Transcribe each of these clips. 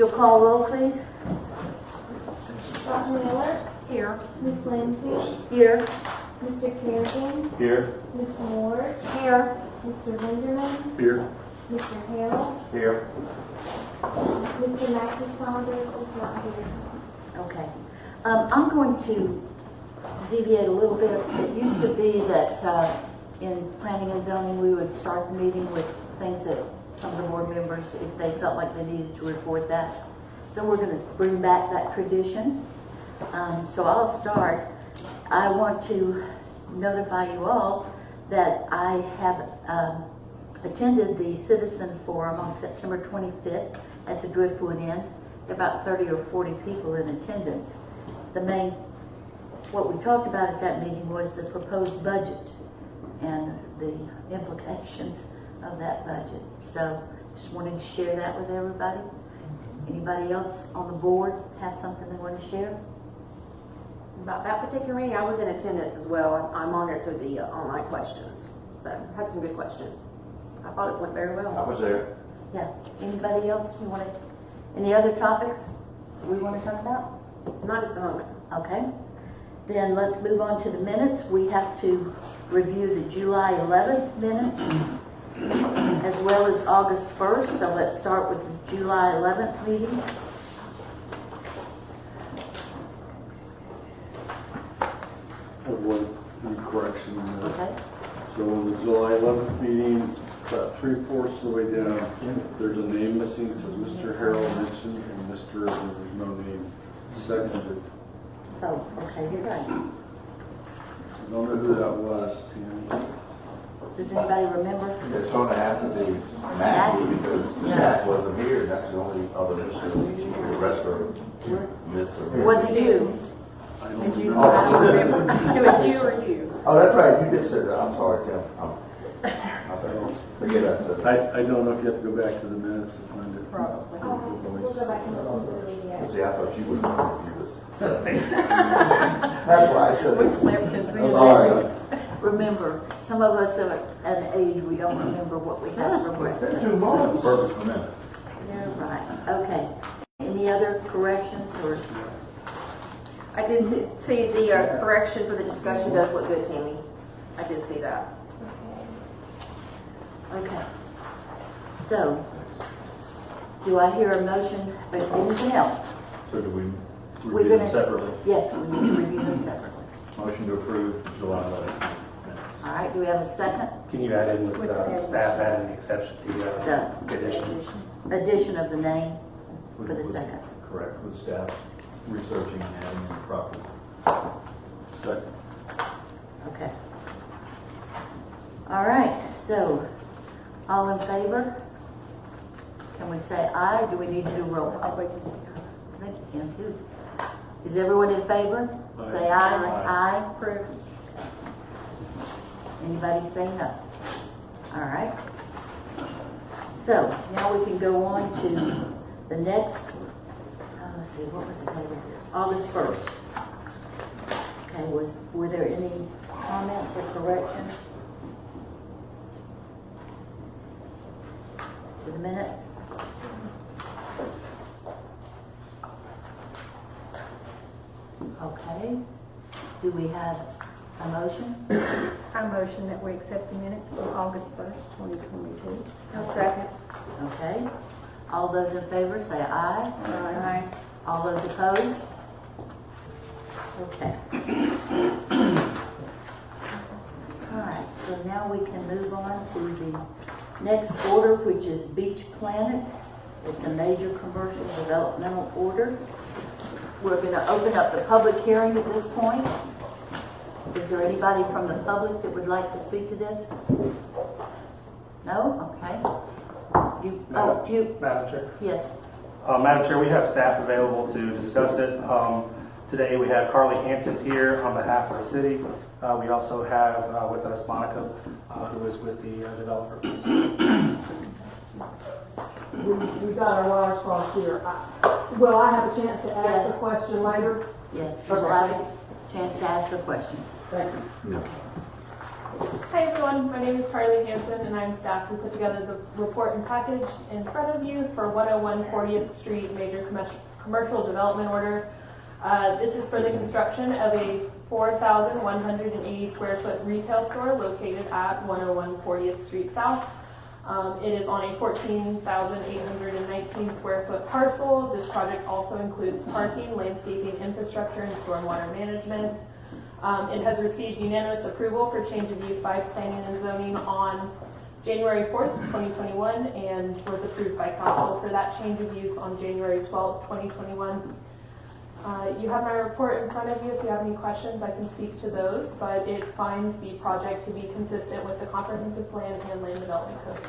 you'll call roll, please. Dr. Miller, Here. Miss Lindsay, Here. Mr. Kerrigan, Here. Miss Ward, Here. Mr. Linderman, Here. Mr. Harrell, Here. Mr. Matthew Saunders is not here. Okay. I'm going to deviate a little bit. It used to be that in planning and zoning, we would start the meeting with things that some of the board members, if they felt like they needed to report that. So we're going to bring back that tradition. So I'll start. I want to notify you all that I have attended the Citizen Forum on September 25th at the Driftwood Inn. About 30 or 40 people in attendance. What we talked about at that meeting was the proposed budget and the implications of that budget. So just wanted to share that with everybody. Anybody else on the board have something they want to share? About that particular meeting, I was in attendance as well. I monitored the online questions. So I had some good questions. I thought it went very I well. was there. Yeah. Anybody else you want to? Any other topics we want to talk about? Not at the moment. Okay. Then let's move on to the minutes. We have to review the July 11th minutes as well as August 1st. So let's start with the July 11th meeting. One correction. Okay. So the July 11th meeting, about 3/4 of the way down, there's a name missing. It says Mr. Harrell mentioned and Mr. There's no name seconded. Oh, okay, you're right. I don't know who that was, Tammy. Does anybody remember? It's going to have to be Matthew because Yeah. Jack wasn't here. That's the only other Mr. The rest are Mr. Was it you? I don't Did you? remember. I don't remember. It was you or you? Oh, that's right. You did say that. I'm sorry, Tim. Forget that. I don't know if you have to go back to the minutes to find it. Probably. We'll go back and listen to the video. See, I thought you would know if you was. That's why I said We've it. slept since we Sorry. Remember, some of us are at an age we don't remember what we had for breakfast. 2 months. Perfect for minutes. Right, okay. Any other corrections or? I did see the correction for the discussion does look good, Tammy. I did see that. Okay. So, do I hear a motion, but anything else? So do we We're review them gonna- separately? Yes, we need to review them separately. Motion to approve July 11th. All right, do we have a second? Can you add in with staff adding the exception to Done. the addition? Addition of the name for the second. Correct, with staff researching and adding in properly. Second. Okay. All right, so, all in favor? Can we say aye? Do we need to do roll call? I think you can too. Is everyone in favor? Aye. Say aye. Aye. Aye. Approve. Anybody say no? All right. So, now we can go on to the next, let's see, what was the date of this? August 1st. Okay, were there any comments or corrections to the minutes? Okay. Do we have a motion? I motion that we accept the minutes for August 1st, 2022. A second. Okay. All those in favor say aye. Aye. All those opposed? Okay. All right, so now we can move on to the next order, which is Beach Planet. It's a major commercial developmental order. We're going to open up the public hearing at this point. Is there anybody from the public that would like to speak to this? No? Okay. Madam Chair. Yes. Madam Chair, we have staff available to discuss it. Today we have Carly Hanson here on behalf of the city. We also have with us Monica, who is with the developer. We got our wires crossed here. Will I have a chance to ask Yes. a question later? Yes, you will have a chance to ask a question. Thank you. Okay. Hi everyone, my name is Carly Hansen and I'm staff who put together the report and package in front of you for 101 40th Street Major Commercial Development Order. This is for the construction of a 4,180 square foot retail store located at 101 40th Street South. It is on a 14,819 square foot parcel. This project also includes parking, landscaping, infrastructure, and stormwater management. It has received unanimous approval for change of use by Planning and Zoning on January 4th, 2021, and was approved by Council for that change of use on January 12th, 2021. You have my report in front of you. If you have any questions, I can speak to those, but it finds the project to be consistent with the Comprehensive Plan and Land Development Code.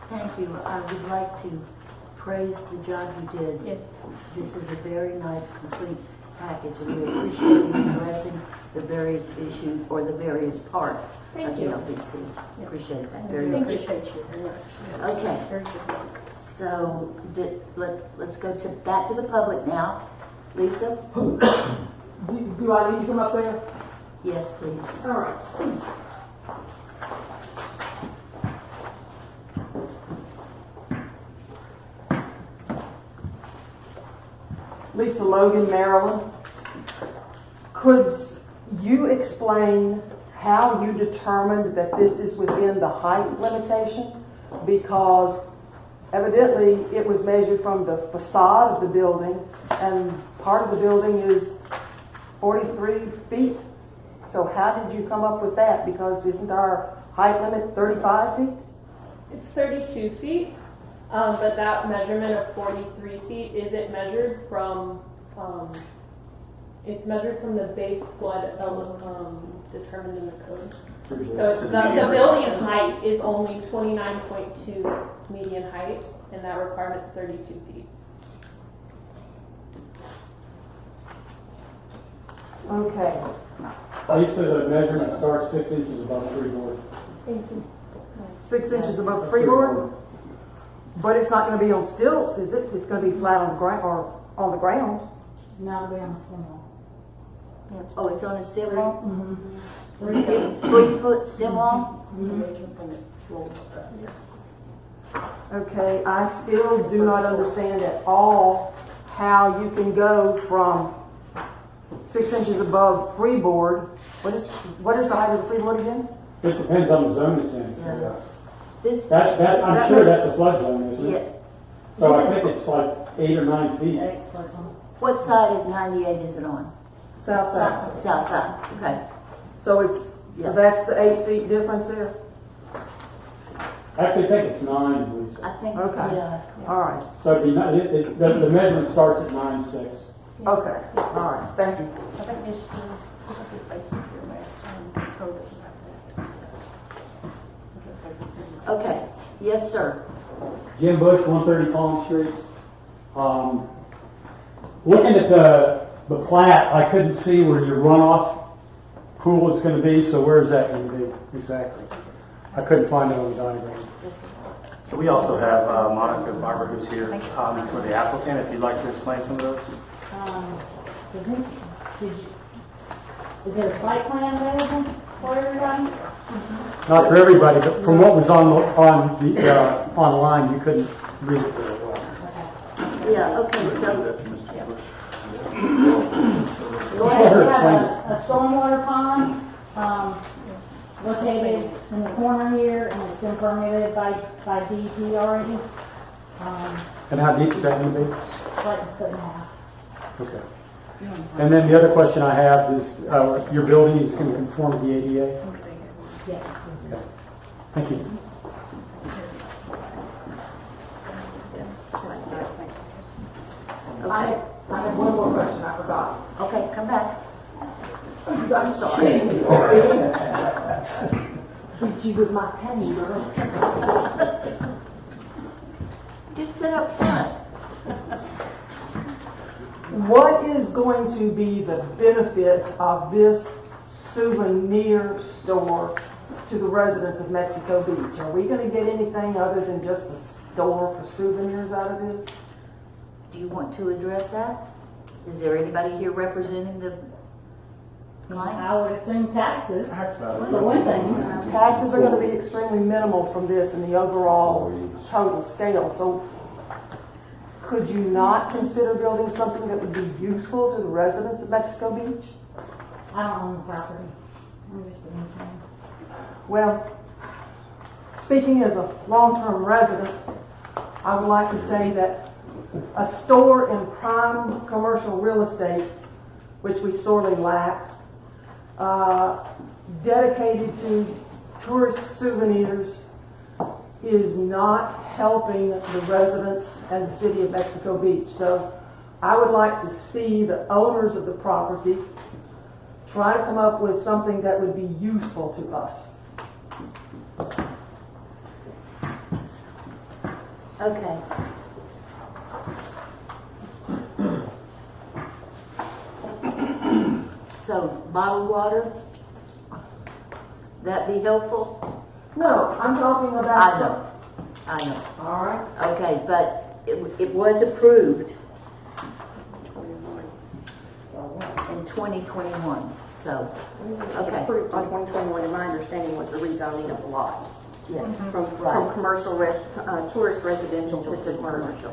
Thank you. I would like to praise the job you did. Yes. This is a very nice, complete package, and we appreciate you addressing the various issues or the various parts Thank of the you. LDC. Appreciate that very Thank much. you. Appreciate you very much. Okay. Very good. So let's go back to the public now. Lisa? Do I need to come up there? Yes, please. All right. Lisa Logan, Maryland. Could you explain how you determined that this is within the height limitation? Because evidently it was measured from the facade of the building, and part of the building is 43 feet. So how did you come up with that? Because isn't our height limit 35 feet? It's 32 feet, but that measurement of 43 feet isn't measured from, it's measured from the base flood determined in the code. So it's the building height is only 29.2 median height, and that requirement's 32 feet. Okay. Lisa, the measurement starts 6 inches above freeboard. Thank you. 6 inches above freeboard? But it's not going to be on stilts, is it? It's going to be flat on the ground, or on the ground. It's not going to be on the stem wall. Oh, it's on a stem wall? Mm-hmm. 3-foot stem wall? Okay, I still do not understand at all how you can go from 6 inches above freeboard. What is the height of the freeboard again? It depends on the zone it's in. Yeah. This, I'm sure that's a flood zone, isn't yeah. it? So I This is- think it's like 8 or 9 feet. What side of 98 is it on? South side. South side, okay. So Yeah. that's the 8 feet difference there? Actually, I think it's 9, Lisa. I think, Okay. yeah. All right. So it'd be the measurement starts at 9.6. Okay. All right. Thank you. I think this space is here last time. Okay, yes, sir. Jim Bush, 130 Palm Street. Looking at the plat, I couldn't see where your runoff pool is going to be, so where is that going to be exactly? I couldn't find it on the diagram. So we also have Monica Barber who's here for the applicant, if you'd like to explain some of those. Is there a site plan available for everybody? Not for everybody, but from what was online, you couldn't read it very well. Yeah, okay, so, Go ahead, we have a stormwater pond, located in the corner here, and it's been permitted by DEP already. And how deep is that going to be? Like a foot and a half. Okay. And then the other question I have is, your building is going to conform to the ADA? Yes. Okay. Thank you. I have one more question. I forgot. okay, come back. I'm sorry. Beat you with my pen, girl. Just sit up front. What is going to be the benefit of this souvenir store to the residents of Mexico Beach? Are we going to get anything other than just a store for souvenirs out of this? Do you want to address that? Is there anybody here representing the I would assume taxes, That's about it. for one thing. Taxes are gonna be extremely minimal from this in the overall total scale, so could you not consider building something that would be useful to the residents of Mexico Beach? I don't own the property. I'm just an engineer. Well, speaking as a long-term resident, I would like to say that a store in prime commercial real estate, which we sorely lack, dedicated to tourist souvenirs, is not helping the residents and the city of Mexico Beach. So I would like to see the owners of the property try to come up with something that would be useful to us. Okay. So, bottled water, that be helpful? No, I'm talking I about. know, I know. All right. Okay, but it was approved in 2021, so, okay, Approved on 2021, and my understanding was the rezoning of the lot yes. from Right. commercial tourist residential to commercial.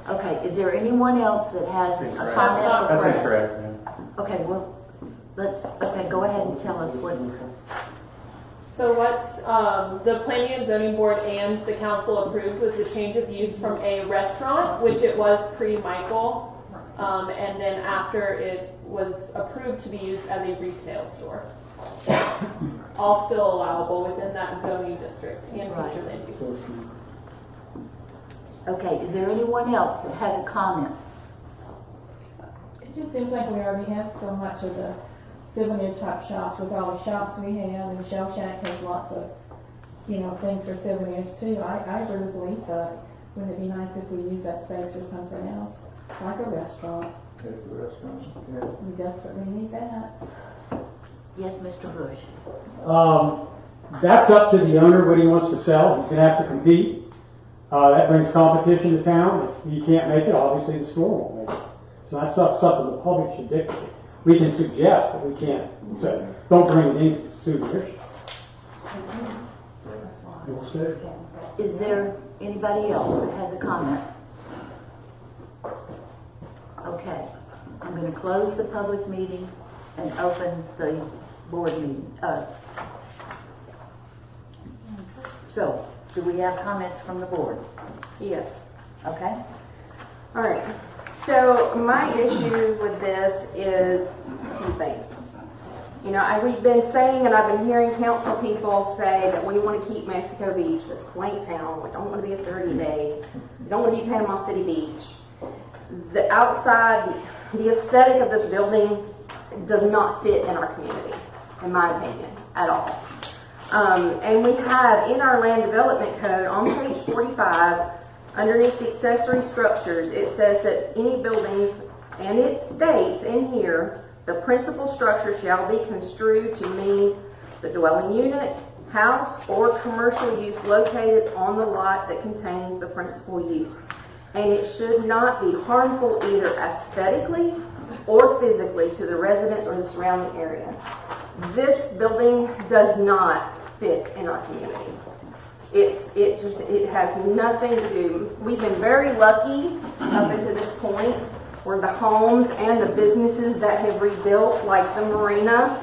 Okay, is there anyone else that has a Incorrect. comment? That's incorrect, man. Okay, well, go ahead and tell us what, So what's the Planning and Zoning Board and the council approved was the change of use from a restaurant, which it was pre-Michael, and then after it was approved to be used as a retail store. All still allowable within that zoning district and future land use. okay, is there anyone else that has a comment? It just seems like we already have so much of the souvenir type shops with all the shops we have, and Shell Shack has lots of, things for souvenirs too. I agree with Lisa. Wouldn't it be nice if we use that space for something else, like a restaurant? We desperately need that. Yes, Mr. Bush? That's up to the owner what he wants to sell. He's gonna have to compete. That brings competition to town. If he can't make it, obviously the store won't make it. So that's not something the public should dictate. We can suggest, but we can't. So don't bring it into the studio. Is there anybody else that has a comment? Okay, I'm going to close the public meeting and open the board meeting. So, do we have comments from the board? Yes. Okay? All right. So my issue with this is a few things. We've been saying, and I've been hearing council people say that we want to keep Mexico Beach, this quaint town. We don't want to be a 30-day. We don't want to be Panama City Beach. The outside, the aesthetic of this building does not fit in our community, in my opinion, at all. And we have in our land development code on page 45, underneath the accessory structures, it says that any buildings, and it states in here, the principal structure shall be construed to mean the dwelling unit, house, or commercial use located on the lot that contains the principal use. And it should not be harmful either aesthetically or physically to the residents or the surrounding area. This building does not fit in our community. It has nothing to do. We've been very lucky up until this point where the homes and the businesses that have rebuilt, like the marina,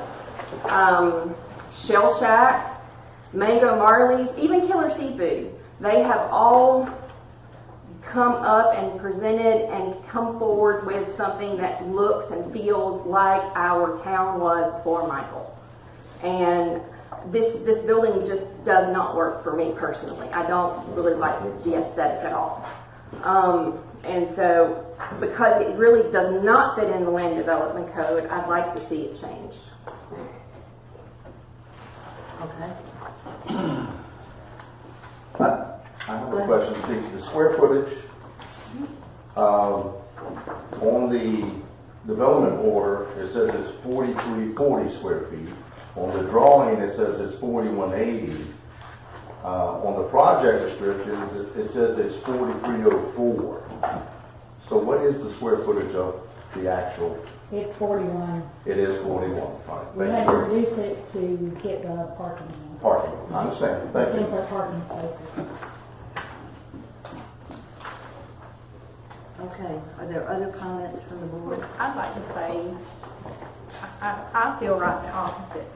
Shell Shack, Mango Marley's, even Killer Seafood, they have all come up and presented and come forward with something that looks and feels like our town was before Michael. And this building just does not work for me personally. I don't really like the aesthetic at all. And so, because it really does not fit in the land development code, I'd like to see it changed. Okay. I have a question. The square footage on the development order, it says it's 4340 square feet. On the drawing, it says it's 4180. On the project description, it says it's 4304. So what is the square footage of the actual, It's 41. it is 41. All right, We thank had you. to reduce it to get the parking in. Parking, I understand, thank you. Temporary parking spaces. Okay, are there other comments from the board? I'd like to say, I feel right the opposite.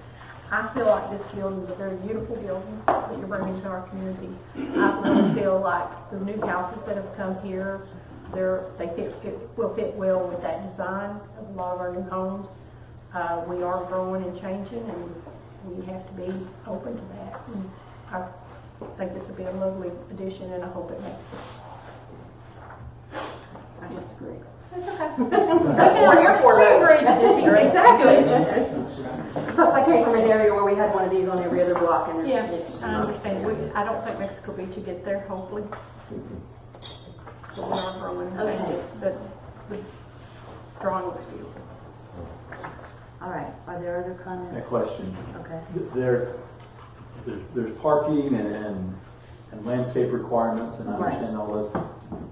I feel like this building is a very beautiful building that you're bringing to our community. I really feel like the new houses that have come here, they will fit well with that design of a lot of our new homes. We are growing and changing, and we have to be open to that. And I think this will be a lovely addition, and I hope it makes it. I disagree. We're here for it. Agree to disagree. Exactly. Plus, I came from an area where we had one of these on every other block, and Yeah, it's just not. and I don't think Mexico Beach will get there, hopefully. So we are growing and changing, but the drawing looks beautiful. All right, are there other A comments? question. Okay. There's parking and landscape requirements, and I Right. understand all those.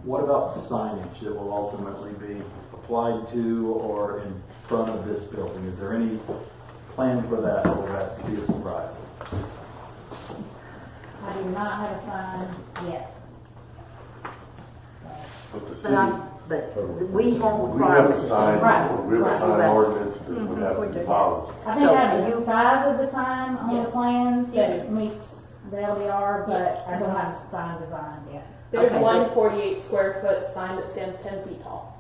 What about signage that will ultimately be applied to or in front of this building? Is there any plan for that, or will that be a surprise? I do not have a sign yet. But the But city, we have We have a requirements. sign, Right. we have a sign Right. ordinance that would have we to be do. followed. I think I have the So you- size of the sign on the Yes. plans You that meets the LDR, but I don't have the sign design yet. There's Okay. one 48 square foot sign that stands 10 feet tall,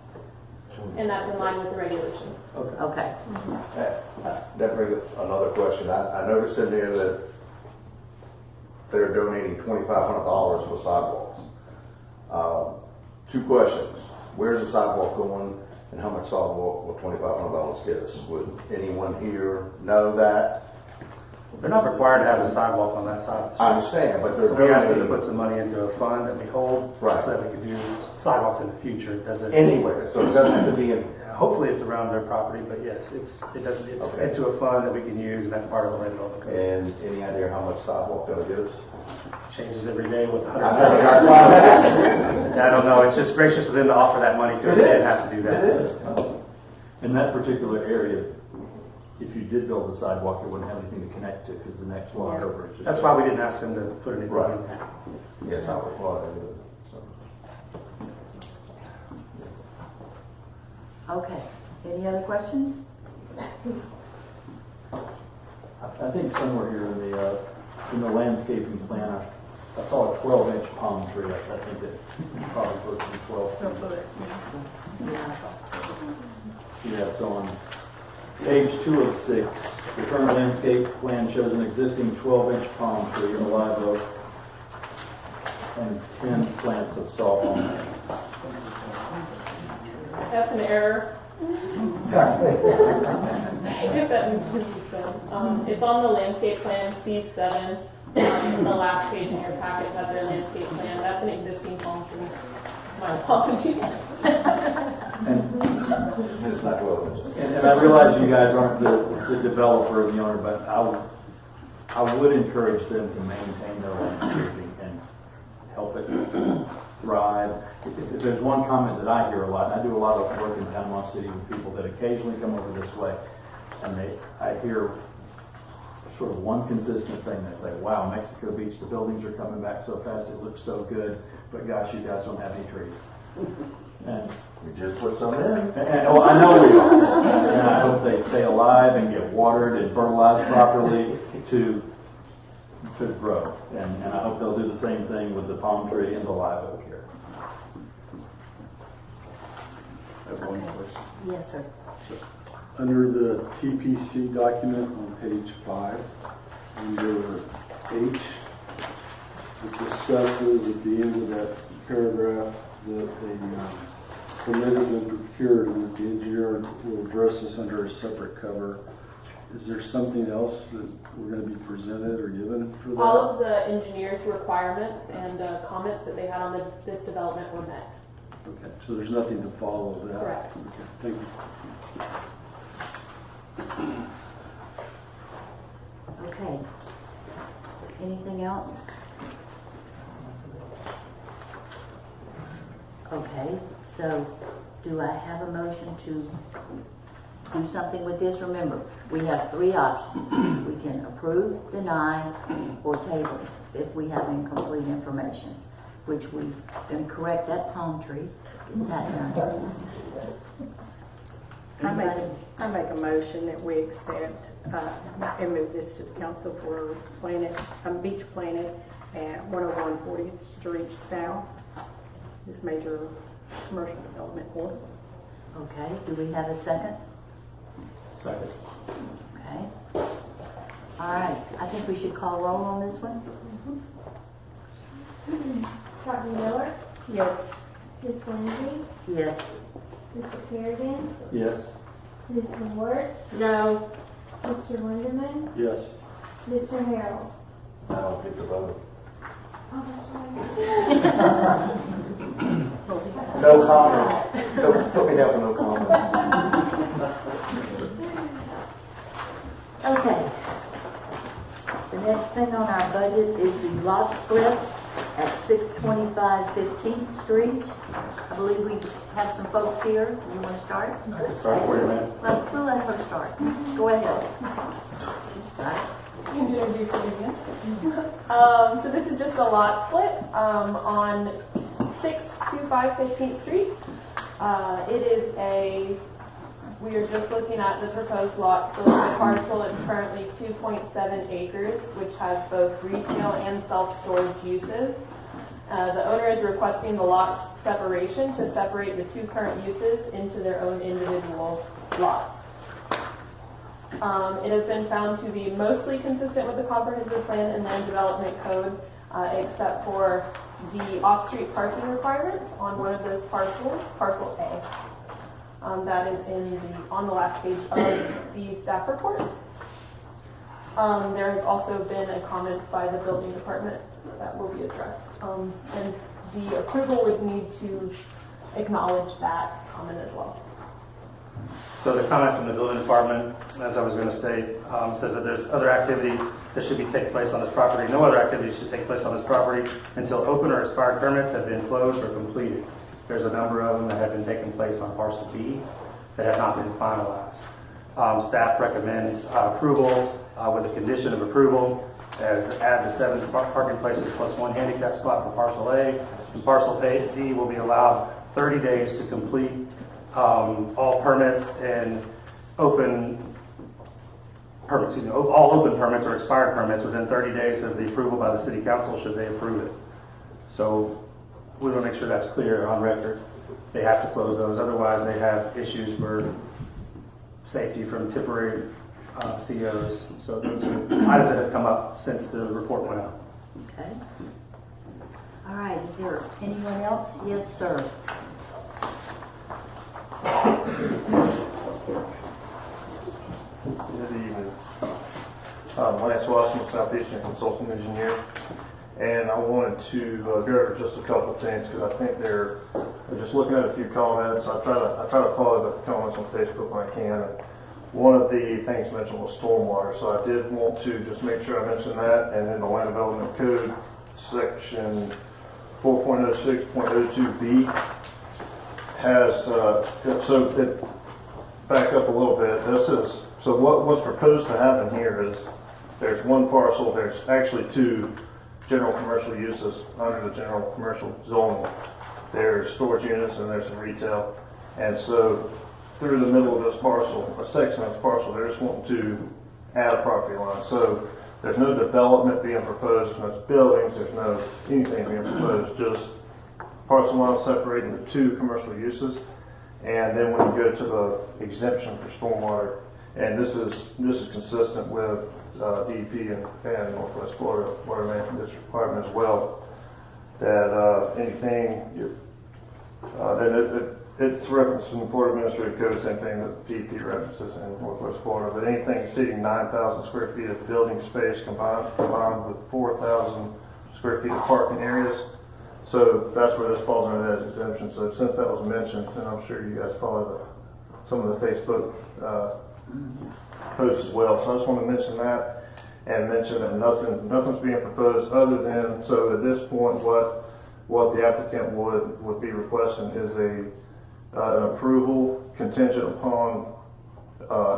and that's in line with the regulations. Okay, That brings up another question. I noticed in there that they're donating $2,500 for sidewalks. Two questions. Where's the sidewalk going, and how much sidewalk will $2,500 get us? Would anyone here know that? They're not required to have a sidewalk on that side. I understand, but they're So we asked them to donating put some money into a fund that we hold, Right. so that we could do sidewalks in the future. Does it? anywhere, so it doesn't have to be in, Hopefully it's around their property, but yes, it's Okay. into a fund that we can use, and that's part of the land development code. and any idea how much sidewalk that'll get us? Changes every day, what's I 170? know. I don't know, it's just gracious of them to offer that money to us, It they didn't is. have to do that. It is. In that particular area, if you did build a sidewalk, it wouldn't have anything to connect to, because the next lot over is just. That's why we didn't ask them to put anything Right. in there. Yes, I would apply to it. So. okay. Any other questions? I think somewhere here in the landscaping plan, I saw a 12-inch palm tree. I think it probably close to 12 feet. Yeah, so on page 2 of 6, the current landscape plan shows an existing 12-inch palm tree, a live oak, and 10 plants of sawpalm. That's an error. If that makes sense. It's on the landscape plan, C7, the last page in your packet has their landscape plan. That's an existing palm tree. My apologies. It's not 12 inches. And I realize you guys aren't the developer or the owner, but I would encourage them to maintain their landscaping and help it thrive. If there's one comment that I hear a lot, and I do a lot of work in Panama City with people that occasionally come over this way, and I hear sort of one consistent thing. They say, wow, Mexico Beach, the buildings are coming back so fast, it looks so good, but gosh, you guys don't have any trees. And We just put some in. oh, I know we are. And I hope they stay alive and get watered and fertilized properly to grow. And I hope they'll do the same thing with the palm tree and the live oak here. I have one question. Yes, sir. Under the TPC document on page 5, under H, it discusses at the end of that paragraph that a permit has been procured and that the engineer will address this under a separate cover. Is there something else that we're going to be presented or given for that? All of the engineers' requirements and comments that they had on this development were met. Okay, so there's nothing to follow that? Correct. Okay, thank you. Okay. Anything else? Okay, so do I have a motion to do something with this? Remember, we have three options. We can approve, deny, or table if we have incomplete information, which we can correct that palm tree. Get that done. I make a motion that we accept and move this to the council for Beach Planet at 101 40th Street South, this major commercial development order. Okay, do we have a second? Second. Okay. All right, I think we should call roll on this one. Dr. Miller, Yes. Ms. Lindsay, Yes. Mr. Kerrigan, Yes. Ms. Ward, No. Mr. Linderman, Yes. Mr. Harrell. I don't get the vote. Oh, that's right. No comment. Don't put me down for no comment. Okay. The next thing on our budget is the lot split at 625 15th Street. I believe we have some folks here. You want to start? I can start for you, ma'am. We'll let her start. Go ahead. Start. You can introduce it again. So this is just a lot split on 625 15th Street. We are just looking at the proposed lot split of the parcel. It's currently 2.7 acres, which has both retail and self-storage uses. The owner is requesting the lot separation to separate the two current uses into their own individual lots. It has been found to be mostly consistent with the comprehensive plan and land development code, except for the off-street parking requirements on one of those parcels, parcel A. That is on the last page of the staff report. There has also been a comment by the building department that will be addressed. And the approval would need to acknowledge that comment as well. So the comment from the building department, as I was going to state, says that there's other activity that should be taking place on this property. No other activity should take place on this property until open or expired permits have been closed or completed. There's a number of them that have been taking place on parcel B that have not been finalized. Staff recommends approval with a condition of approval as to add the 7 parking places plus 1 handicap spot for parcel A. And parcel B will be allowed 30 days to complete all permits and open permits, all open permits or expired permits within 30 days of the approval by the city council should they approve it. So we want to make sure that's clear on record. They have to close those, otherwise they have issues for safety from temporary COs. So those are items that have come up since the report went out. Okay. All right, is there anyone else? Yes, sir. Good evening. Lance Watson, Southeastern Consulting Engineer, and I wanted to go over just a couple of things because I think I'm just looking at a few comments. I try to follow the comments on Facebook when I can. And one of the things mentioned was stormwater, so I did want to just make sure I mention that. And in the Land Development Code, section 4.06.02B has so it back up a little bit. This is so what's proposed to happen here is there's one parcel. There's actually 2 general commercial uses under the general commercial zoning. There's storage units and there's some retail. And so through the middle of this parcel, a section of this parcel, they're just wanting to add a property line. So there's no development being proposed, there's no buildings, there's no anything being proposed, just parcel lines separating the 2 commercial uses. And then when you go to the exemption for stormwater, and this is consistent with DEP and Northwest Florida Water Management District Department as well, that it's referenced in the Florida Administrative Code, same thing that DEP references in Northwest Florida, but anything exceeding 9,000 square feet of building space combined with 4,000 square feet of parking areas. So that's where this falls under that exemption. So since that was mentioned, and I'm sure you guys follow some of the Facebook posts as well. So I just want to mention that and mention that nothing's being proposed other than, so at this point what what the applicant would be requesting is an approval contingent upon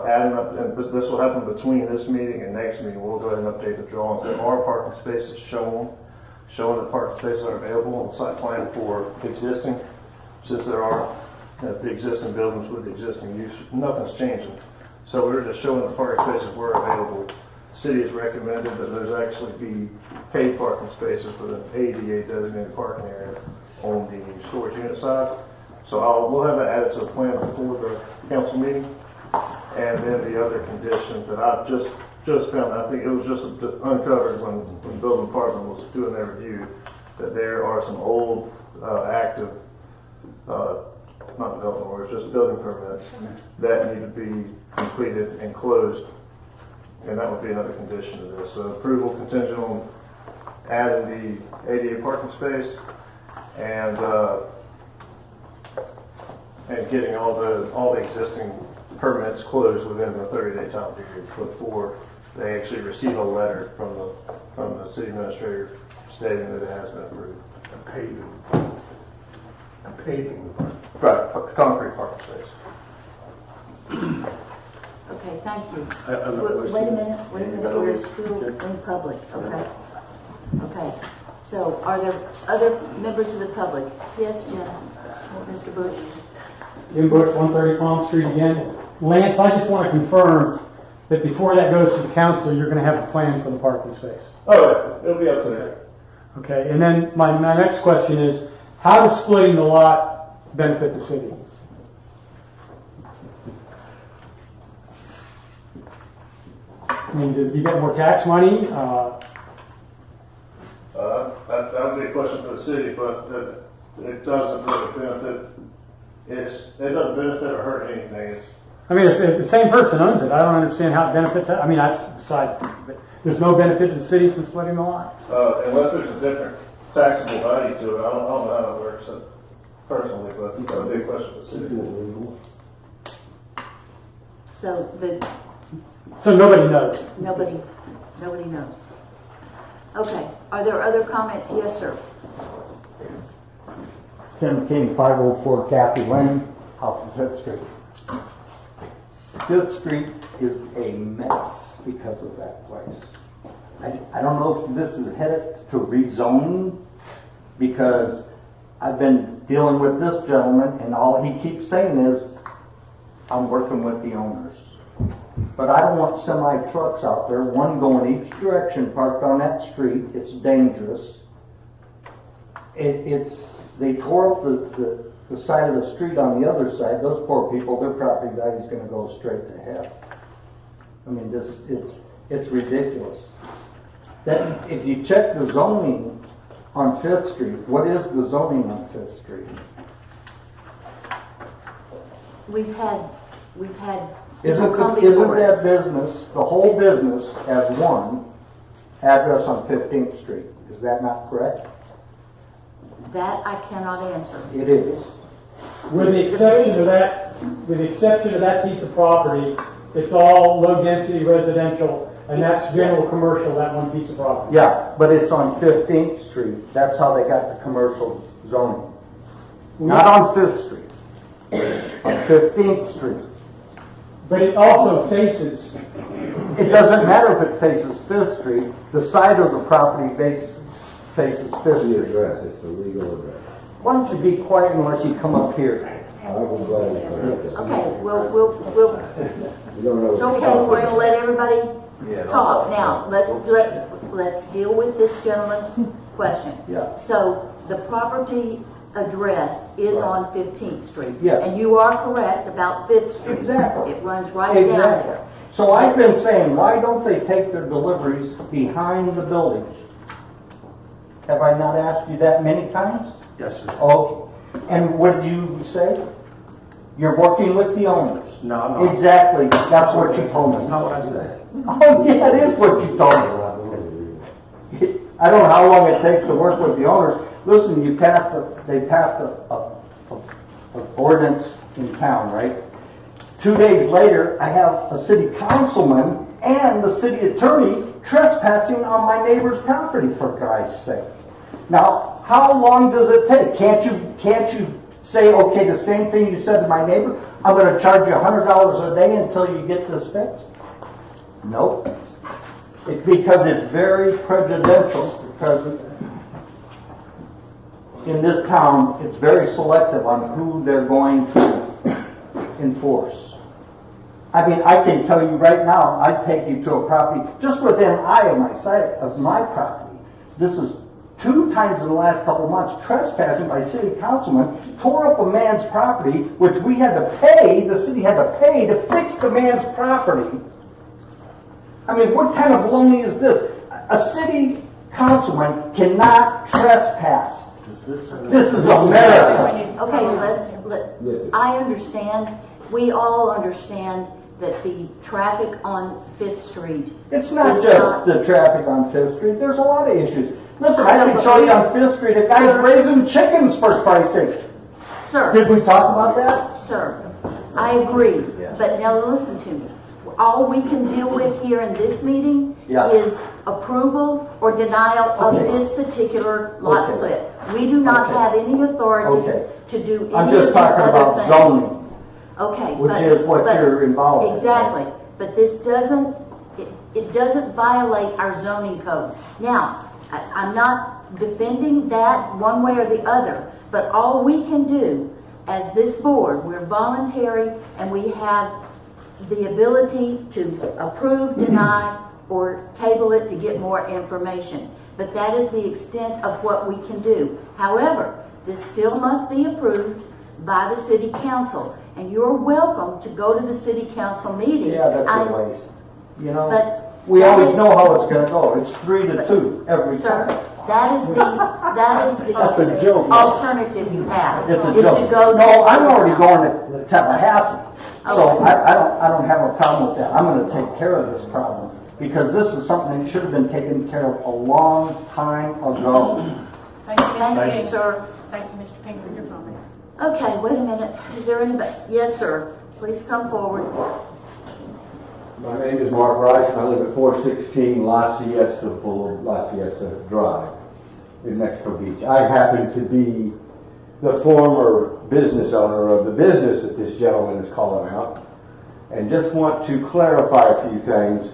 adding up, and this will happen between this meeting and next meeting. We'll go ahead and update the drawings. There are parking spaces showing the parking spaces are available on the site plan for existing, since there are the existing buildings with the existing use. Nothing's changing. So we're just showing the parking spaces were available. The city has recommended that there's actually be paid parking spaces with an ADA designated parking area on the storage unit side. So we'll have that added to the plan before the council meeting. And then the other condition that I've just found, I think it was just uncovered when the building department was doing their review, that there are some old active, not development orders, just building permits that need to be completed and closed. And that would be another condition of this. So approval contingent on adding the ADA parking space and getting all the existing permits closed within the 30-day time period before they actually receive a letter from the city administrator stating that it has been approved. A paving. Right, concrete parking space. Okay, thank you. I have a question. Wait a minute, we're still in public, okay? Okay, so are there other members of the public? Yes, Jim, Mr. Bush? Jim Bush, 130 Palm Street again. Lance, I just want to confirm that before that goes to the council, you're going to have a plan for the parking space. Oh, yeah, it'll be up to there. Okay, and then my next question is, how does splitting the lot benefit the city? I mean, does you get more tax money? That would be a question for the city, but it doesn't really benefit. It doesn't benefit or hurt anything. I mean, if the same person owns it, I don't understand how it benefits. I mean, that's beside. There's no benefit to the city from splitting the lot. Unless there's a different taxable value to it. I don't know how it works personally, but that would be a question for the city. So nobody knows. Nobody knows. Okay, are there other comments? Yes, sir. Tim King, 504 Kathy Lane, off of 5th Street. 5th Street is a mess because of that place. I don't know if this is headed to rezoning, because I've been dealing with this gentleman and all he keeps saying is, I'm working with the owners. But I don't want semi trucks out there, one going each direction, parked on that street. It's dangerous. They tore up the side of the street on the other side. Those poor people, their property value is going to go straight to hell. I mean, it's ridiculous. That if you check the zoning on 5th Street, what is the zoning on 5th Street? We've had. Isn't that business, the whole business, has one address on 15th Street? Is that not correct? That I cannot answer. It is. With the exception of that piece of property, it's all low density residential, and that's general commercial, that one piece of property. Yeah, but it's on 15th Street. That's how they got the commercial zoning. Not on 5th Street. On 15th Street. But it also faces. It doesn't matter if it faces 5th Street. The side of the property faces 5th Street. Address, it's a legal address. Why don't you be quiet unless you come up here? I will gladly correct it. Okay, we'll You don't know. it's okay, we're gonna let everybody talk. Now, let's deal with this gentleman's question. Yeah. So, the property address is on 15th Street. Yes. And you are correct about 5th Street. Exactly. It runs right down Exactly. there. So I've been saying, why don't they take their deliveries behind the buildings? Have I not asked you that many times? Yes, sir. Okay. And what did you say? You're working with the owners. No, I'm not. Exactly. That's what you told me. That's not what I said. Oh, yeah, it is what you told me. I don't know how long it takes to work with the owners. Listen, they passed a ordinance in town, right? 2 days later, I have a city councilman and the city attorney trespassing on my neighbor's property, for Christ's sake. Now, How long does it take? Can't you say, okay, the same thing you said to my neighbor, I'm gonna charge you $100 a day until you get this fixed? Nope. Because it's very prejudicial, because in this town, it's very selective on who they're going to enforce. I mean, I can tell you right now, I'd take you to a property just within eye of my sight of my property. This is 2 times in the last couple of months trespassing by city councilmen, tore up a man's property, which we had to pay, the city had to pay to fix the man's property. I mean, what kind of baloney is this? A city councilman cannot trespass. This is America. Okay, I understand, we all understand that the traffic on Fifth Street. It's not just the traffic on Fifth Street. There's a lot of issues. Listen, I can show you on Fifth Street a guy's raising chickens, for Christ's sake. Sir. Did we talk about that? Sir, I agree, but now listen to me. All we can deal with here in this meeting is approval or denial of this particular lot split. We do not have any authority to do any I'm of just these talking other about things. zoning. Okay. Which is what you're involved in. Exactly, but this doesn't, it doesn't violate our zoning codes. Now, I'm not defending that one way or the other, but all we can do as this board, we're voluntary and we have the ability to approve, deny, or table it to get more information. But that is the extent of what we can do. However, this still must be approved by the city council. And you're welcome to go to the city council meeting. Yeah, that's a waste. You know, But we that always is- know how it's going to go. It's 3-2 every Sir, time. that is the That's a joke. alternative you have. It's a is joke. to go to No, the I'm city already council. going to Tallahassee. So Okay. I don't have a problem with that. I'm going to take care of this problem because this is something that should have been taken care of a long time ago. Thank Thank you, sir. Thank you, Mr. King, for your comments. Okay, wait a minute. Is there anybody? Yes, sir. Please come forward. My name is Mark Rice, and I live at 416 La Siesta Drive in Mexico Beach. I happen to be the former business owner of the business that this gentleman is calling out, and just want to clarify a few things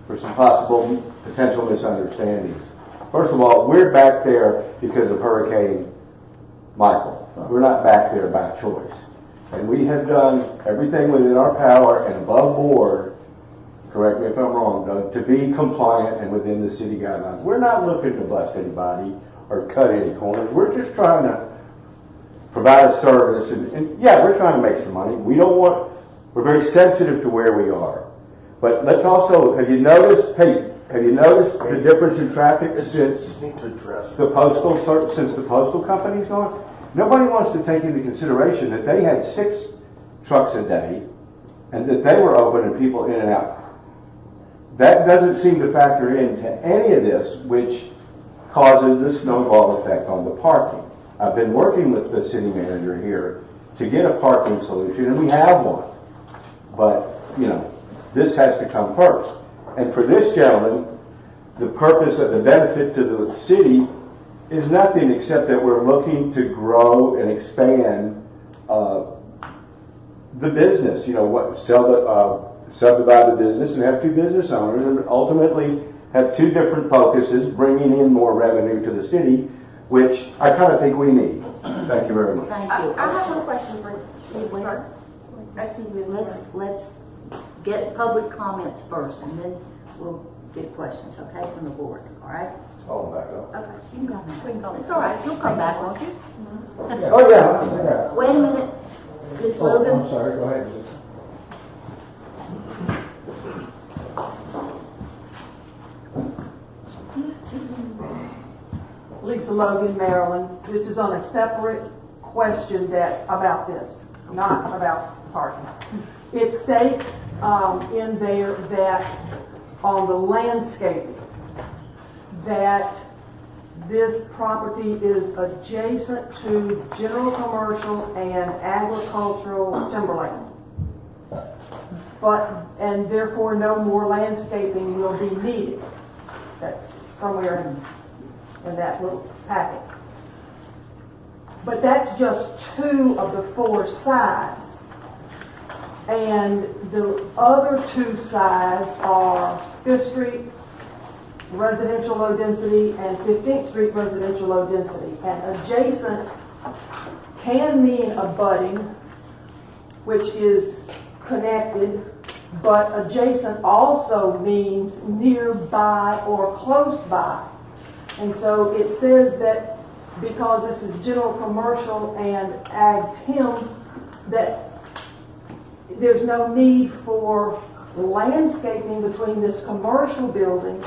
for some possible potential misunderstandings. First of all, we're back there because of Hurricane Michael. We're not back there by choice. And we have done everything within our power and above board, correct me if I'm wrong, Doug, to be compliant and within the city guidelines. We're not looking to bust anybody or cut any corners. We're just trying to provide a service. And yeah, we're trying to make some money. We're very sensitive to where we are. But let's also, have you noticed the difference in traffic since the postal company's gone? Nobody wants to take into consideration that they had 6 trucks a day and that they were open and people in and out. That doesn't seem to factor into any of this, which causes the snowball effect on the parking. I've been working with the city manager here to get a parking solution, and we have one. But, you know, this has to come first. And for this gentleman, the purpose of the benefit to the city is nothing except that we're looking to grow and expand the business. You know, subdivide the business and have 2 business owners, and ultimately have 2 different focuses, bringing in more revenue to the city, which I kind of think we need. Thank you very much. Thank you. I have one question for Steve, sir. Excuse me, Let's get public comments first, and then we'll get questions, okay, from the board, all right? Oh, back up. Okay, you can come back. It's all right, you'll come back, won't you? Oh, yeah. Wait a minute, Ms. Logan. I'm sorry, go ahead. Lisa Logan, Maryland. This is on a separate question about this, not about parking. It states in there that on the landscaping, that this property is adjacent to general commercial and agricultural timberland. And therefore no more landscaping will be needed. That's somewhere in that little packet. But that's just 2 of the 4 sides. And the other 2 sides are 5th Street residential low density and 15th Street residential low density. And adjacent can mean abutting, which is connected, but adjacent also means nearby or close by. And so it says that because this is general commercial and ag tim, that there's no need for landscaping between this commercial building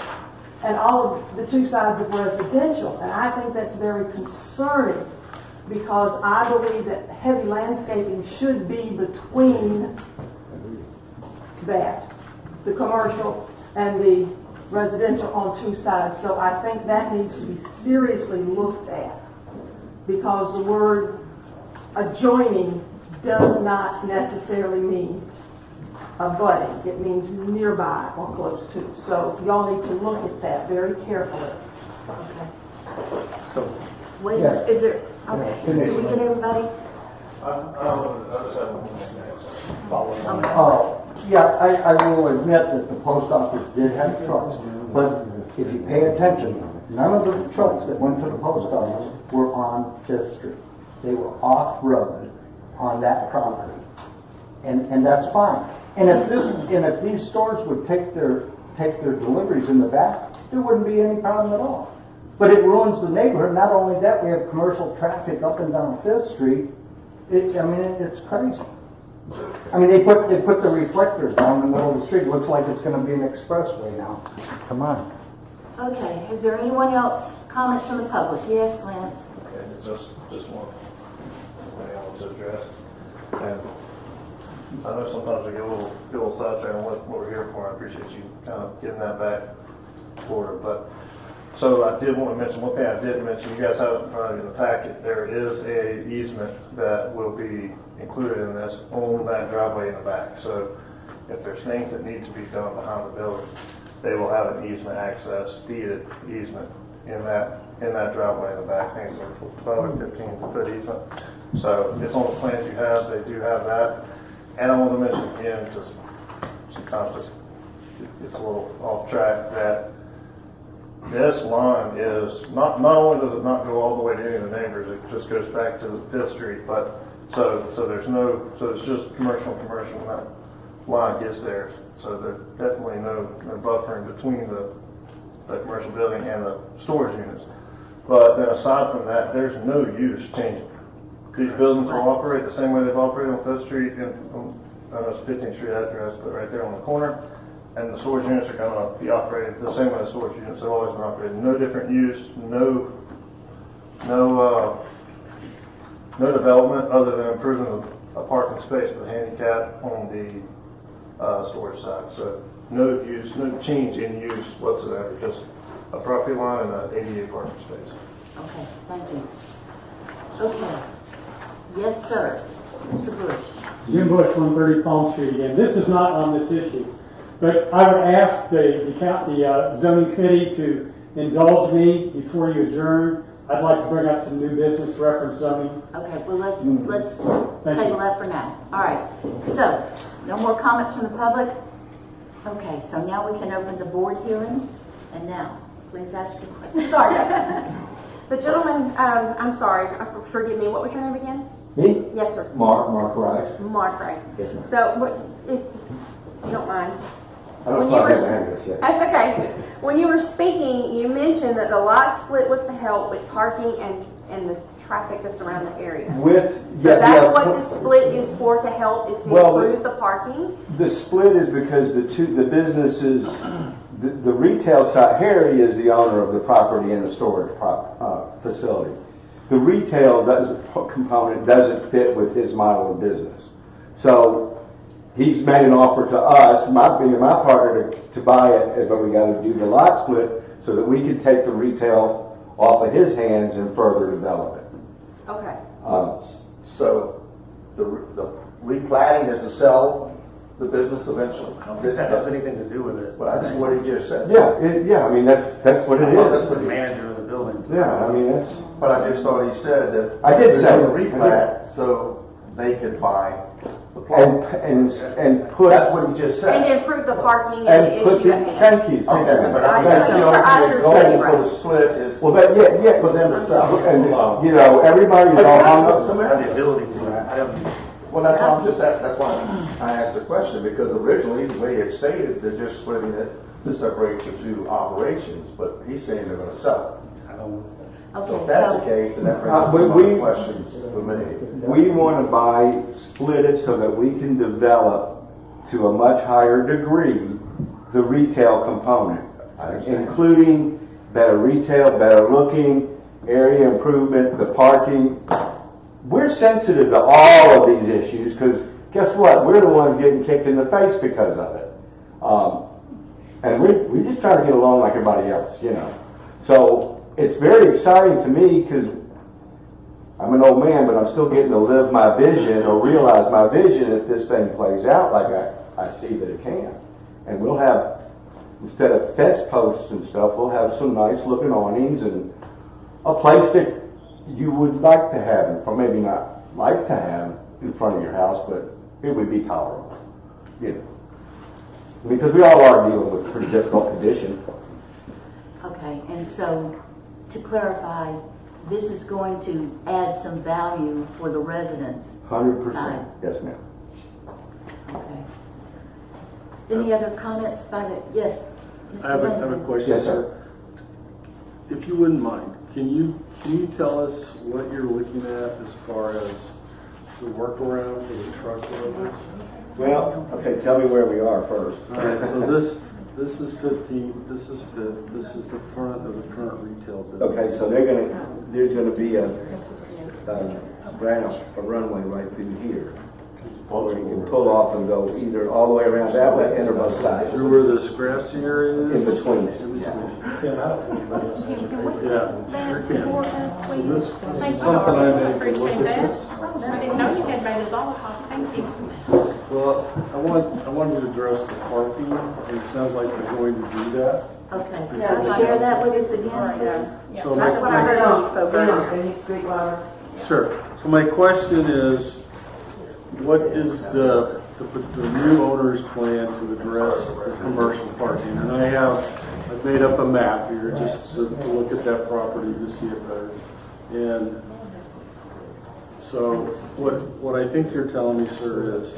and all of the 2 sides of residential. And I think that's very concerning, because I believe that heavy landscaping should be between that, the commercial and the residential on 2 sides. So I think that needs to be seriously looked at, because the word adjoining does not necessarily mean abutting. It means nearby or close to. So y'all need to look at that very carefully. Okay. So, Wait, Yeah. is there, okay, did we get everybody? Yeah, I will admit that the post office did have trucks, but if you pay attention, none of the trucks that went to the post office were on 5th Street. They were off-road on that property. And that's fine. And if these stores would take their deliveries in the back, there wouldn't be any problem at all. But it ruins the neighborhood. Not only that, we have commercial traffic up and down 5th Street. It's crazy. I mean, they put the reflectors down in the middle of the street. It looks like it's going to be an expressway now. Come on. Okay, is there anyone else, comments from the public? Yes, Lance? Okay, just one thing I want to address. And I know sometimes we get a little sidetracked on what we're here for. I appreciate you kind of getting that back forward. But so I did want to mention one thing I did mention. You guys have it in front of you in the packet. There is a easement that will be included in this on that driveway in the back. So if there's things that need to be done behind the building, they will have an easement access, deeded easement in that driveway in the back. I think it's a 12 or 15 foot easement. So it's on the plans you have. They do have that. And I want to mention again, just sometimes it's a little off track, that this line is not only does it not go all the way to any of the neighbors, it just goes back to the 5th Street, but so it's just commercial, and that line gets there. So there's definitely no buffering between the commercial building and the storage units. But then aside from that, there's no use changing. These buildings will operate the same way they've operated on 5th Street and I know it's 15th Street address, but right there on the corner. And the storage units are going to be operated the same way the storage units have always been operated. No different use, no development other than improving a parking space for the handicap on the storage side. So no change in use whatsoever. Just a property line and an ADA parking space. Okay, thank you. Okay. Yes, sir. Mr. Bush. Jim Bush, 130 Palm Street again. This is not on this issue, but I would ask the zoning committee to indulge me before you adjourn. I'd like to bring up some new business reference zoning. Okay, well, let's table that for now. All right. So, no more comments from the public? Okay, so now we can open the board hearing. And now, please ask your question. Sorry. The gentleman, I'm sorry, forgive me, what was your name again? Me? Yes, sir. Mark Rice. Mark Rice. Yes, ma'am. So, if you don't mind. I don't know if I have this yet. That's okay. When you were speaking, you mentioned that the lot split was to help with parking and the traffic that's around the area. So that's what the split is for, to help, is to improve the parking? The split is because the businesses, the retail side, Harry is the owner of the property and the storage facility. The retail component doesn't fit with his model of business. So he's made an offer to us, my partner, to buy it, but we got to do the lot split so that we can take the retail off of his hands and further develop it. Okay. So the replatting is to sell the business eventually? I don't think that has anything to do with it. Well, that's what he just said. Yeah, I mean, that's what it That's is. the manager of the building. fine. Yeah, I mean, that's, But I just thought he said that. I did say they're gonna it. replat so they could buy the and, plot. and put, That's what he just And said. improve the parking and and the put issue the, at hand. thank you. Okay, but I That's think the the I ultimate understand, goal for right. the split is Well, that, yeah, for them to sell. and, you know, everybody's all hung up. Some I have the ability to, I don't. Well, that's why I'm just that's why I asked the question, because originally, the way it's stated, they're just splitting it to separate the two operations, but he's saying they're gonna sell it. I don't. So if that's the case, then that brings up but some we- other questions for me. We want to split it so that we can develop to a much higher degree the retail component, including better retail, better looking, area improvement, the parking. We're sensitive to all of these issues because guess what? We're the ones getting kicked in the face because of it. And we're just trying to get along like everybody else, you know. So it's very exciting to me because I'm an old man, but I'm still getting to live my vision or realize my vision if this thing plays out like I see that it can. And we'll have, instead of fence posts and stuff, we'll have some nice looking awnings and a place that you would like to have, or maybe not like to have in front of your house, but it would be tolerable, you know. Because we all are dealing with pretty difficult conditions. Okay, and so to clarify, this is going to add some value for the residents. 100%. Yes, ma'am. Okay. Any other comments by the, yes? Mr. I have a Lindeman? question, Yes, sir. If you wouldn't mind, can you tell us what you're looking at as far as the workaround for the truck deliveries? Well, okay, tell me where we are first. All right, so this is 15, this is 5th, this is the front of the current retail business. Okay, so there's gonna be a runway right through here. Where you can pull off and go either all the way around that way and or both sides. Through where this grassy area In is? between. Tim, I don't think anybody else has a Yeah, sure can. So this is Thank you. something I made to Appreciate look that. at this. I didn't know you had made us all a copy. Thank you. Well, I want to address the parking, and it sounds like you're going to do that. Okay, so share that with us again, please. So That's what I heard when you spoke earlier. Can you speak louder? Sure. So my question is, what is the new owner's plan to address the commercial parking? And I've made up a map here just to look at that property to see it better. And so what I think you're telling me, sir, is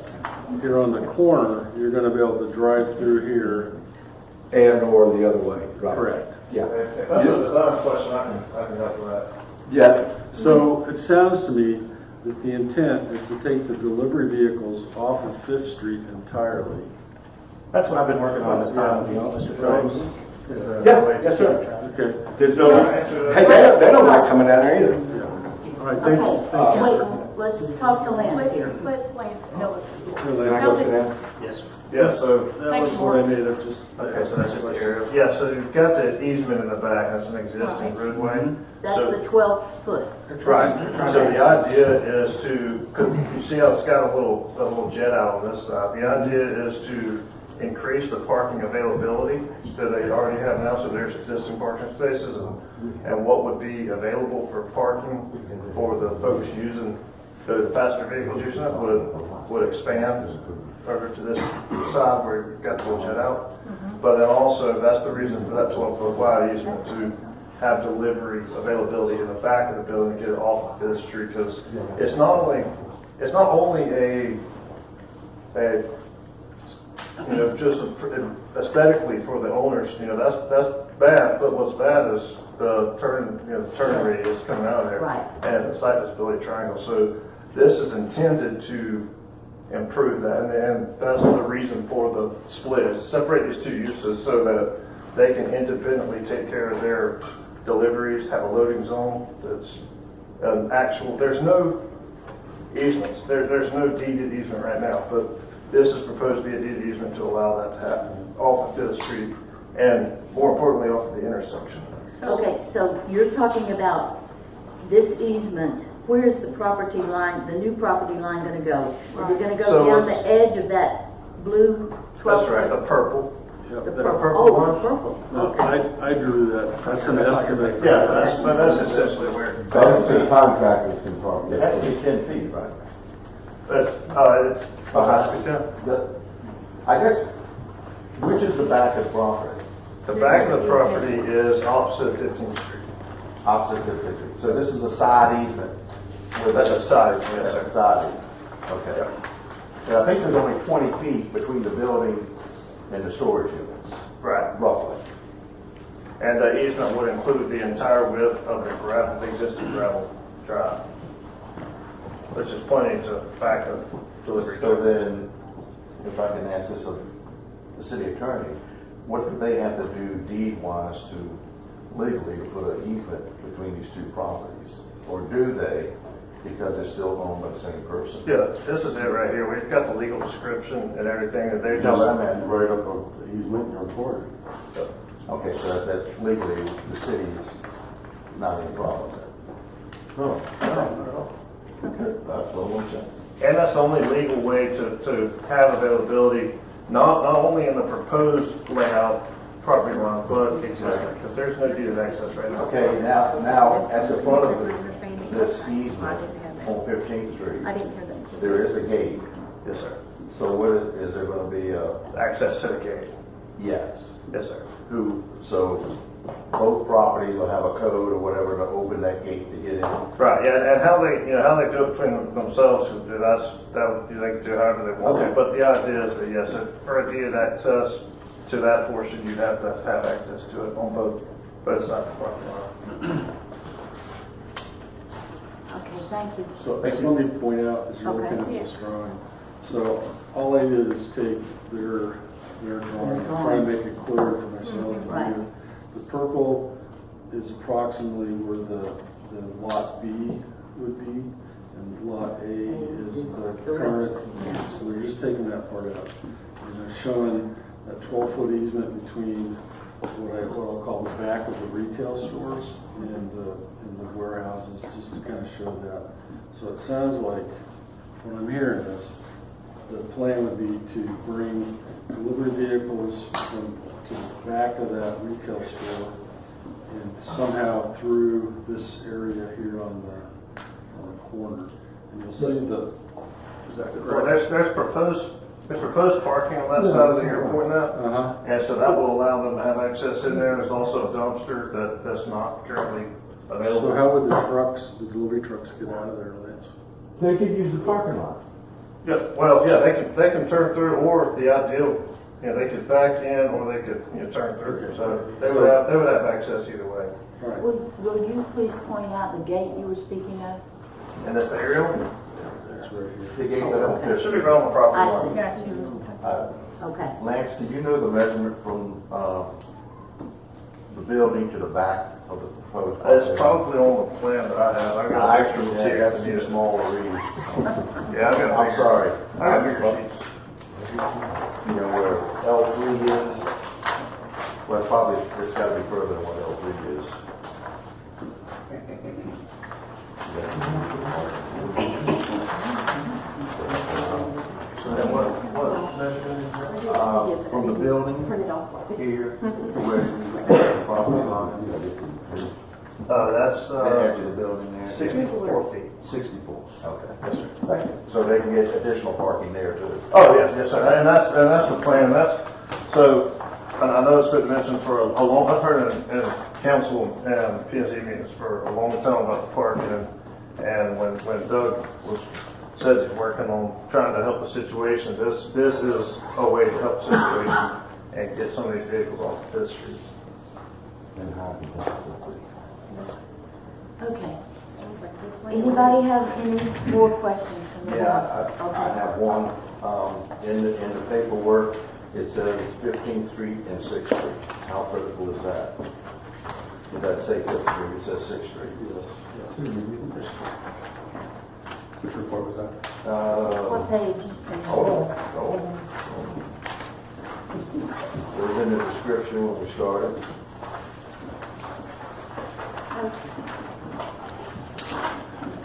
here on the corner, you're going to be able to drive through here. And or the other way, right? Correct. Yeah. If that's a design question, I can help with that. Yeah. So it sounds to me that the intent is to take the delivery vehicles off of Fifth Street entirely. That's what I've been working on this time, Mr. Phillips. Yeah, yes, sir. Okay. There's no, hey, they don't like coming down there either. All right, thank you. Okay, wait, let's talk to Lance here. Let Lance tell us. Can I go sit down? Yes. Yes, so, That was what I made up just. okay, so that's just the area. Yeah, so you've got the easement in the back, that's an existing roadway. That's So- the 12th foot. Right, so the idea is to, 'cause you see how it's got a little jet out on this side. The idea is to increase the parking availability that they already have now, so there's existing parking spaces and what would be available for parking for the folks using, the passenger vehicles using it would expand over to this side where you've got the little jet out. But then also, that's the reason for that 12-foot wide easement to have delivery availability in the back of the building to get it off of Fifth Street, because it's not only a just aesthetically for the owners, that's bad, but what's bad is the turn radius coming out of there. Right. And the site visibility triangle. So this is intended to improve that, and that's the reason for the split, is separate these two uses so that they can independently take care of their deliveries, have a loading zone that's an actual, there's no easements, there's no deeded easement right now, but this is proposed to be a deeded easement to allow that to happen off of Fifth Street and more importantly off of the intersection. Okay, so you're talking about this easement, where's the property line, the new property line gonna go? Is it gonna go So down it's- the edge of that blue 12 That's right, foot? the purple. Yeah, The that- purple. purple one? Oh, purple. No, I drew that, that's an estimate. Yeah, that's essentially where. That's the contractors can talk. It has to be 10 feet, right? It's, I guess, which is the back of the property? the back of the property is opposite 15th Street. Opposite the picture. So this is a side easement? That's a side, yes, That's a sir. side easement. Okay. And I think there's only 20 feet between the building and the storage units, Right. roughly. And the easement would include the entire width of the existing gravel drive, which is plenty to back a delivery. So then, if I can ask this of the city attorney, what do they have to do deed-wise to legally to put an easement between these two properties? Or do they, because they're still owned by the same person? Yeah, this is it right here. We've got the legal description and everything, and they No, just, that meant right up on the easement and recorded. Okay, so that legally, the city's not any problem with that? No, not at all. Okay, that's what I want to say. and that's the only legal way to have availability, not only in the proposed layout property line, but existing, because there's no deed of access right now. Okay, now, at the front of this easement on 15th Street, I didn't hear that. there is a gate. Yes, sir. So what is there going to be a, Access to the gate. yes, Yes, sir. so both properties will have a code or whatever to open that gate to get in? Right, yeah, and how they do it between themselves, they can do however they want to. Okay. But the idea is that, yes, for a deed of access to that portion, you'd have to have access to it on both sides of the property line. Okay, thank you. So let me point out, as you're Okay. looking at this drawing, so all I did is take their drawing, and try and make it clear for myself and Right. you. The purple is approximately where the lot B would be, and lot A is the current. So they're just taking that part out. And they're showing that 12-foot easement between what I'll call the back of the retail stores and the warehouses, just to kind of show that. So it sounds like, what I'm hearing is, the plan would be to bring delivery vehicles to the back of that retail store and somehow through this area here on the corner. And you'll see is that Well, correct? there's proposed parking on that side of the airport now. Uh-huh. And so that will allow them to have access in there. There's also a dumpster that's not currently available. So how would the delivery trucks get out of there, Lance? They could use the parking lot. Yeah, well, yeah, they can turn through, or the ideal, they could back in, or they could, turn through. So they would have access either way. All right. Will you please point out the gate you were speaking of? And that's the aerial. That's right here. The gate that on It should be 15th. right on the property I line. see. Got you. Okay. Lance, do you know the measurement from the building to the back of the proposed? It's probably on the plan that I have. I got I extra actually, sheet. that's too small to read. Yeah, I got. I'm sorry. I got bigger sheets. You know where L3 is? Well, probably, it's gotta be further than what L3 is. And what measurement is that? From the building here to where the property line is. That's, The edge of the building there. 64 feet. 64, okay. Yes, sir. So they can get additional parking there too. Oh, yes, sir. And that's the plan. And I know it's been mentioned for a long, I've heard in council and P&Z meetings for a long time about the parking. And when Doug says he's working on trying to help the situation, this is a way to help the situation and get some of these vehicles off this street. And how to get Okay. Anybody have any more questions from the board? Yeah, I Okay. have one. In the paperwork, it says 15th Street and 6th Street. How critical is that? Did that say 5th Street? It says 6th Street. Which report was that? What page? Hold on. It was in the description when we started.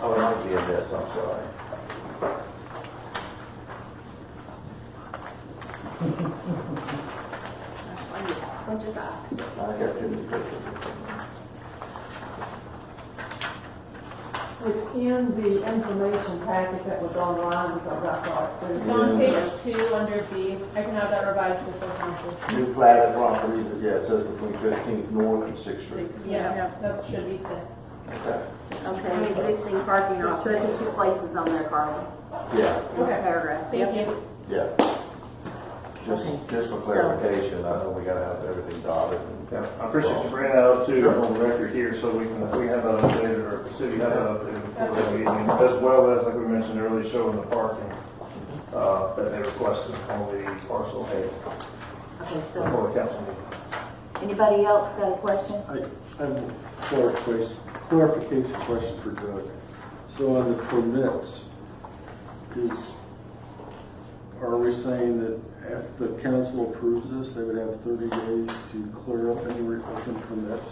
Oh, it might be in this, I'm sorry. Which is I. It's in the information packet that was online because I saw it It's too. on page 2 under B. I can have that revised before council. New platted property, yeah, it says between 15th North and 6th Street. Yes, that should be fixed. Okay. Okay, existing parking lot, so it's in 2 places on there, Carly, Yeah, in the paragraph. Thank you. yeah. Just for clarification, I know we gotta have everything dotted. Yeah, I appreciate you bringing that up too, on the record here, so we have that updated, or the city have that updated before the meeting, as well as, like we mentioned earlier, showing the parking, that they requested on the parcel A Okay, so, before the council meeting. anybody else got a question? I have a clarification question for Doug. So on the permits, are we saying that if the council approves this, they would have 30 days to clear up any open permits?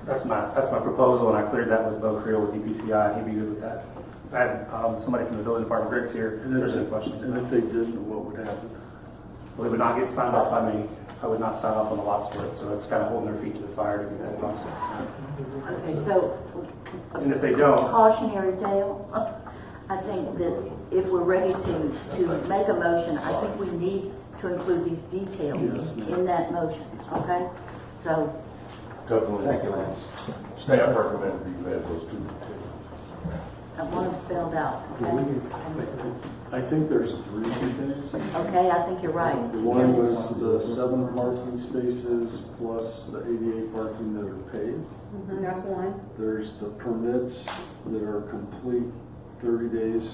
That's my proposal, and I cleared that with Bo Creel with DPCI, he'd be good with that. I had somebody from the building department, Rick's here, if there's any questions. And if they didn't, what would happen? Well, it would not get signed off by me, I would not sign off on the lot split, so it's kind of holding their feet to the fire to get that process. Okay, so, And if they don't, cautionary tale. I think that if we're ready to make a motion, I think we need to include these details in that motion, okay? So, Definitely. Thank you, Lance. Staff recommended you add those two. I want them spelled out, okay? I think there's 3 things. Okay, I think you're right. The one was the 7 parking spaces plus the 88 parking that are paid. That's one. There's the permits that are complete 30 days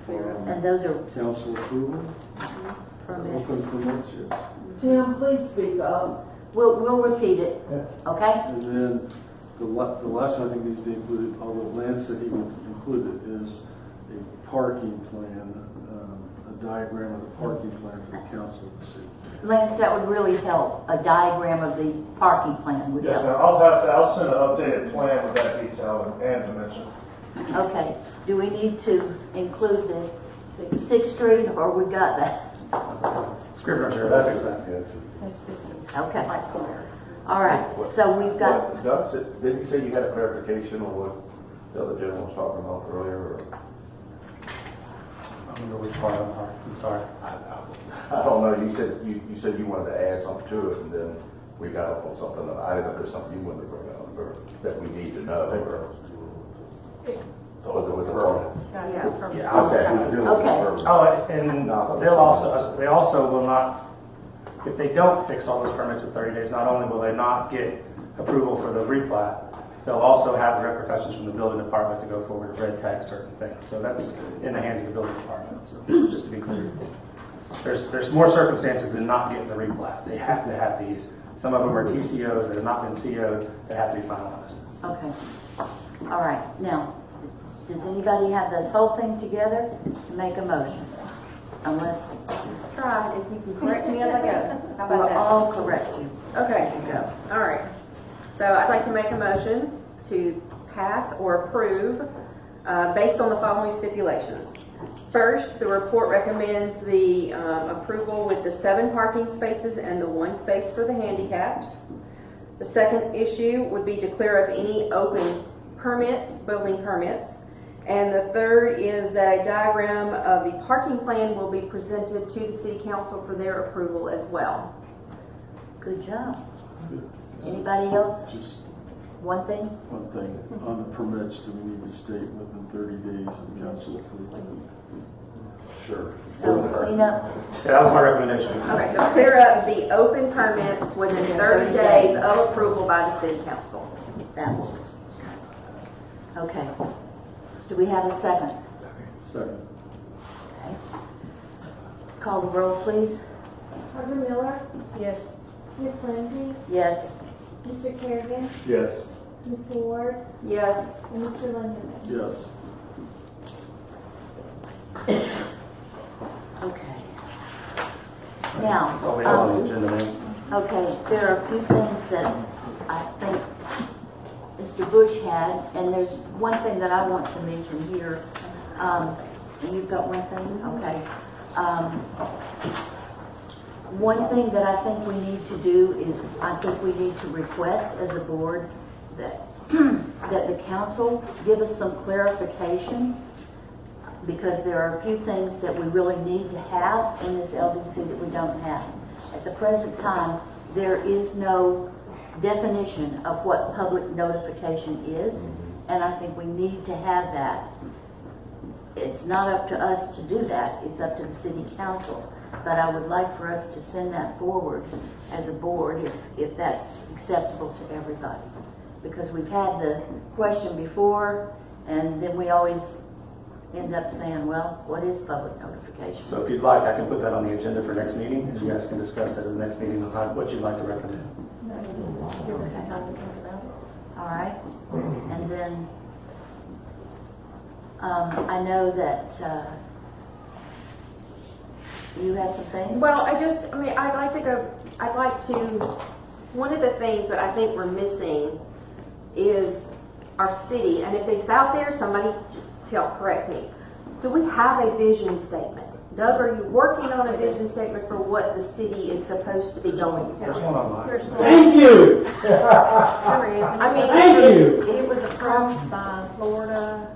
from And those are council approval. permits. Open permits, yes. Tim, please speak up. We'll repeat it, okay? And then the last one I think needs to be included, although Lance said he would include it, is a parking plan, a diagram of the parking plan for the council to see. Lance, that would really help. A diagram of the parking plan would Yes, help. sir, I'll send an updated plan with that detail and dimension. Okay, do we need to include the 6th Street, or we got that? Scrivener's error, that's that. Okay. All right, so we've got, What Doug said, didn't you say you had a clarification on what the other gentleman was talking about earlier? Or? I don't know which part I'm sorry. I don't know, you said you wanted to add something to it, and then we got up on something, and I didn't know if there's something you wanted to bring up, or that we need to know, or. So was it with the permits? Yeah. Okay. who's doing the Okay. permits? Oh, and they also will not, if they don't fix all those permits in 30 days, not only will they not get approval for the replat, they'll also have the repercussions from the building department to go forward to red tag certain things. So that's in the hands of the building department, so just to be clear. There's more circumstances than not getting the replat. They have to have these. Some of them are TCOs that have not been CO'd that have to be finalized. okay. All right, now, does anybody have this whole thing together to make a motion? Unless Try, if you can correct me as I go. How about we'll that? all correct you. Okay, go. All right. So I'd like to make a motion to pass or approve based on the following stipulations. First, the report recommends the approval with the 7 parking spaces and the 1 space for the handicapped. The second issue would be to clear up any open permits, building permits. And the third is that a diagram of the parking plan will be presented to the city council for their approval as well. Good job. Anybody else? Just One thing? one thing, on the permits, do we need to state within 30 days of council approval? Sure. So clean up. Yeah, that was my recommendation. Okay, so clear up the open permits within 30 days of approval by the city council. That works. Okay. Do we have a second? Second. Okay. Call the roll, please. Alderman Miller, Yes. Ms. Lindsay, Yes. Mr. Kerrigan, Yes. Ms. Ward, Yes. and Mr. Linderman. Yes. Okay. Now, That's all we have on the agenda, ma'am. okay, there are a few things that I think Mr. Bush had, and there's one thing that I want to mention here. And you've got one thing? Okay. One thing that I think we need to do is, I think we need to request as a board that, that the council give us some clarification, because there are a few things that we really need to have in this LDC that we don't have. At the present time, there is no definition of what public notification is, and I think we need to have that. It's not up to us to do that, it's up to the city council. But I would like for us to send that forward as a board if that's acceptable to everybody. Because we've had the question before, and then we always end up saying, well, what is public notification? So if you'd like, I can put that on the agenda for next meeting, and you guys can discuss it at the next meeting on what you'd like to recommend. Give us some time to think about it. All right, and then I know that you have some things. Well, I'd like to, one of the things that I think we're missing is our city, and if it's out there, somebody correct me. Do we have a vision statement? Doug, are you working on a vision statement for what the city is supposed to be going? There's one online. Thank you. I mean, Thank you. It was approved by Florida.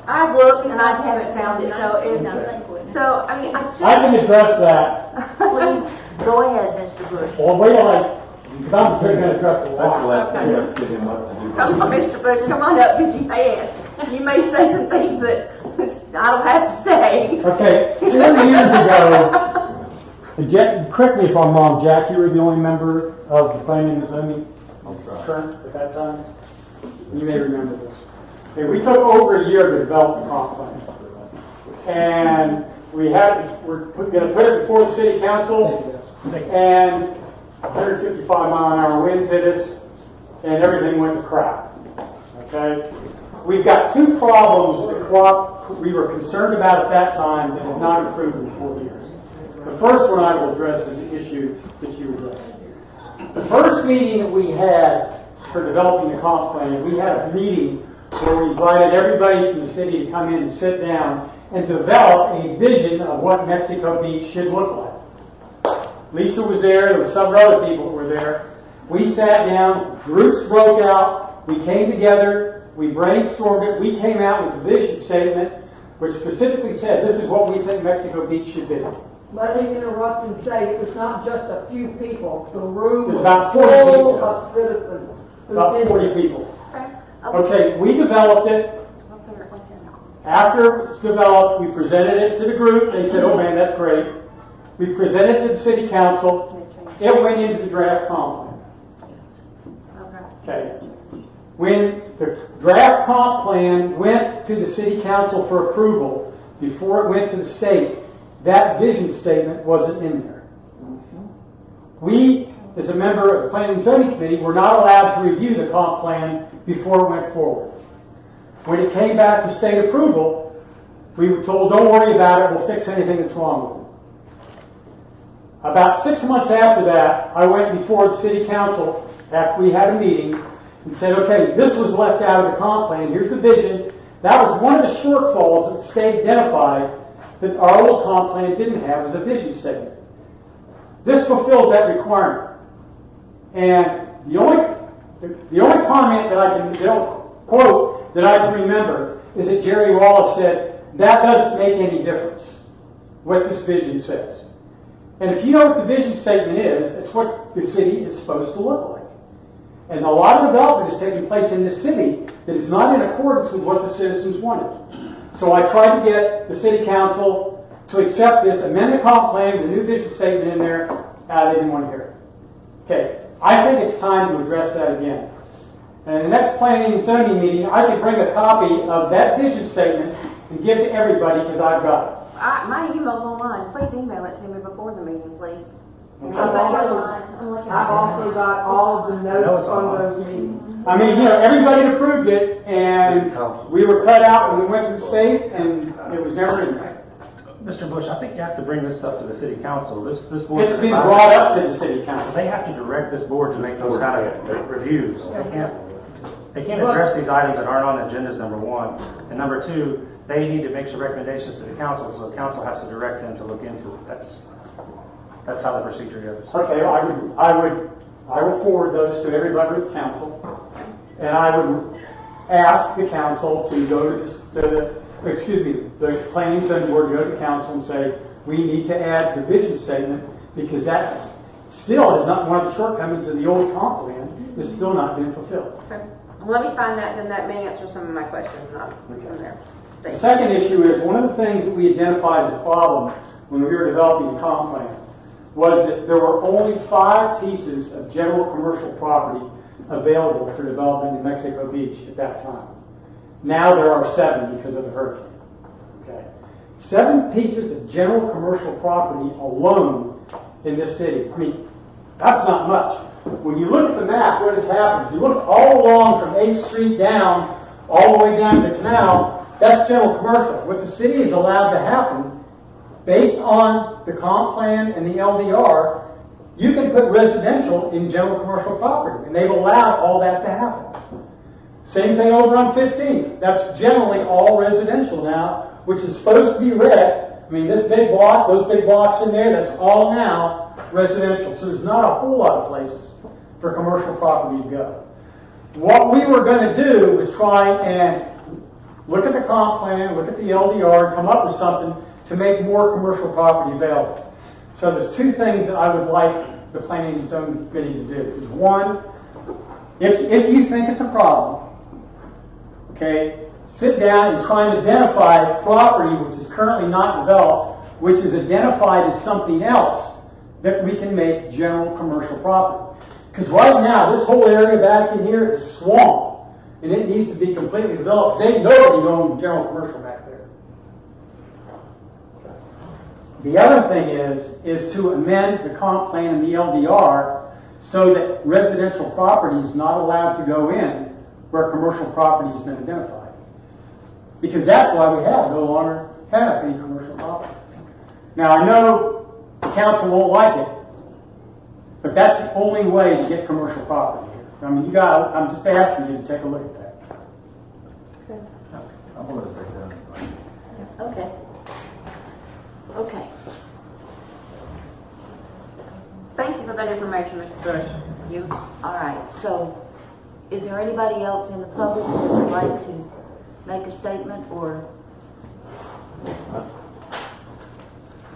I've looked and I haven't found it, so I mean, I can address that. Please, go ahead, Mr. Bush. Well, wait till because I'm going to address a That's the lot. last thing, let's give him what to do. Come on, Mr. Bush, come on up, because you may say some things that I don't have to say. Okay, 2 years ago, and Jack, correct me if I'm wrong, Jack, you were the only member of the planning and zoning current at that time? You may remember this. Okay, we took over a year to develop the comp plan. And we're going to put it before the city council, and 155 mile an hour winds hit us, and everything went to crap. Okay? We've got 2 problems that we were concerned about at that time that have not improved in 4 years. The first one I will address is the issue that you addressed. The first meeting that we had for developing the comp plan, we had a meeting where we invited everybody from the city to come in and sit down and develop a vision of what Mexico Beach should look like. Lisa was there were some other people that were there. We sat down, groups broke out, we came together, we brainstormed it, we came out with a vision statement which specifically said this is what we think Mexico Beach should be. Let me interrupt and say it was not just a few people. The room There's was about 40 full people. of citizens. who About did 40 this. people. Okay, we developed it. After it's developed, we presented it to the group. They said, oh man, that's great. We presented it to the city council. It went into the draft comp plan. Okay. When the draft comp plan went to the city council for approval, before it went to the state, that vision statement wasn't in there. We, as a member of the Planning and Zoning Committee, were not allowed to review the comp plan before it went forward. When it came back to state approval, we were told, don't worry about it, we'll fix anything that's wrong with it. About 6 months after that, I went before the city council after we had a meeting and said, okay, this was left out of the comp plan, here's the vision. That was one of the shortfalls that the state identified that our old comp plan didn't have as a vision statement. This fulfills that requirement. And the only comment that I can quote that I can remember is that Jerry Wallace said, that doesn't make any difference, what this vision says. And if you know what the vision statement is, it's what the city is supposed to look like. And a lot of development is taking place in this city that is not in accordance with what the citizens wanted. So I tried to get the city council to accept this, amend the comp plan, the new vision statement in there. They didn't want to hear it. Okay, I think it's time to address that again. And in the next planning and zoning meeting, I can bring a copy of that vision statement and give to everybody because I've got it. My email's online. Please email it to me before the meeting, please. I've also got all of the notes on those meetings. I mean, everybody approved it, and we were cut out when we went to the state, and it was never in there. Mr. Bush, I think you have to bring this stuff to the city council. This board. It's been brought up to the city council. They have to direct this board to make those kind of reviews. They can't address these items that aren't on agendas, number one. And number two, they need to make some recommendations to the council, so the council has to direct them to look into it. That's how the procedure goes. Okay, I will forward those to every member of the council, and I would ask the council to go the planning and zoning board, go to the council and say, we need to add the vision statement, because that still is not one of the shortcomings of the old comp plan, is still not being fulfilled. Okay. Well, let me find that, then that may answer some of my questions, not from there. The second issue is, one of the things that we identified as a problem when we were developing the comp plan was that there were only 5 pieces of general commercial property available for development in Mexico Beach at that time. Now there are 7 because of the hurricane. Okay. 7 pieces of general commercial property alone in this city. I mean, that's not much. When you look at the map, what has happened, if you look all along from 8th Street down, all the way down to the canal, that's general commercial. What the city is allowed to happen, based on the comp plan and the LDR, you can put residential in general commercial property, and they've allowed all that to happen. Same thing over on 15th. That's generally all residential now, which is supposed to be red. I mean, this big block, those big blocks in there, that's all now residential. So there's not a whole lot of places for commercial property to go. What we were going to do was try and look at the comp plan, look at the LDR, and come up with something to make more commercial property available. So there's 2 things that I would like the Planning and Zoning Committee to do. Is one, if you think it's a problem, okay, sit down and try and identify property which is currently not developed, which is identified as something else that we can make general commercial property. Because right now, this whole area back in here is swamp, and it needs to be completely developed. Because ain't nobody going general commercial back there. The other thing is to amend the comp plan and the LDR so that residential property is not allowed to go in where commercial property has been identified. Because that's why we no longer have any commercial property. Now, I know the council won't like it, but that's the only way to get commercial property here. I mean, I'm just asking you to take a look at that. I'm going to take that. Okay. Okay. Thank you for that information, Mr. Bush. All right. So, is there anybody else in the public that would like to make a statement or?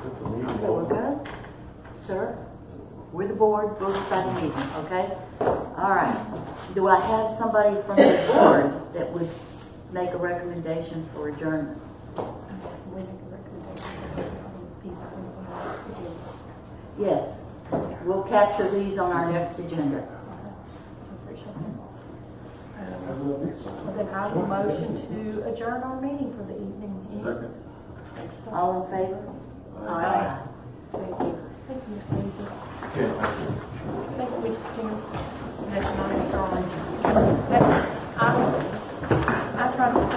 Okay, we're good. Sir, we're the board. We'll decide the meeting. Okay. All right. Do I have somebody from the board that would make a recommendation for adjournment? Yes, we'll capture these on our next agenda. Then I will motion to adjourn our meeting for the evening. Second. All in favor? Aye. Thank you. Thank you, Ms. Lindsay. Thank you, Mr. Kim. That's nice drawing. I tried to say